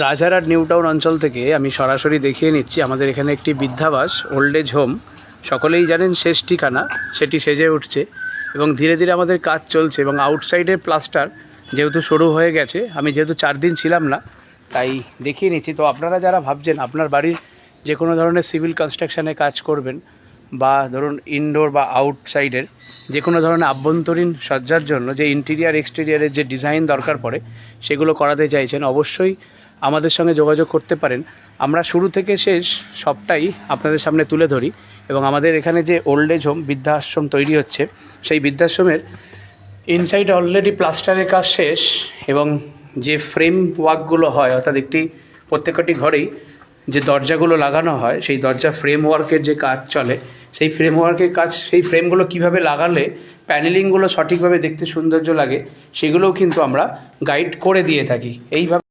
Rajarhat new town অঞ্চল থেকে আমি সরাসরি দেখিয়ে নিচ্ছি আমাদের এখানে একটি বৃদ্ধাবাস ওল্ড এজ হোম। সকলেই জানেন শেষ ঠিকানা, সেটি সেজে উঠছে এবং ধীরে ধীরে আমাদের কাজ চলছে এবং আউটসাইডের প্লাস্টার যেহেতু শুরু হয়ে গেছে। আমি যেহেতু 4 দিন ছিলাম না তাই দেখিয়ে নিচ্ছি। তো আপনারা যারা ভাবছেন আপনার বাড়ির যে কোনো ধরনের সিভিল কনস্ট্রাকশানে কাজ করবেন বা ধরুন ইনডোর বা আউটসাইডের যে কোনো ধরনের আভ্যন্তরীণ সজ্জার জন্য যে ইন্টেরিয়ার এক্সটেরিয়ারের যে ডিজাইন দরকার পড়ে সেগুলো করাতে চাইছেন, অবশ্যই আমাদের সঙ্গে যোগাযোগ করতে পারেন। আমরা শুরু থেকে শেষ সবটাই আপনাদের সামনে তুলে ধরি এবং আমাদের এখানে যে ওল্ড এজ হোম বৃদ্ধাশ্রম তৈরি হচ্ছে সেই বৃদ্ধাশ্রমের ইনসাইড অলরেডি প্লাস্টারের কাজ শেষ এবং যে ফ্রেম ওয়ার্কগুলো হয়, অর্থাৎ প্রত্যেকটি ঘরেই যে দরজাগুলো লাগানো হয় সেই দরজা ফ্রেম ওয়ার্কের যে কাজ চলে, সেই ফ্রেম ওয়ার্কের কাজ, সেই ফ্রেমগুলো কিভাবে লাগালে প্যানেলিংগুলো সঠিকভাবে দেখতে সৌন্দর্য লাগে সেগুলোও কিন্তু আমরা গাইড করে দিয়ে থাকি। এইভাবে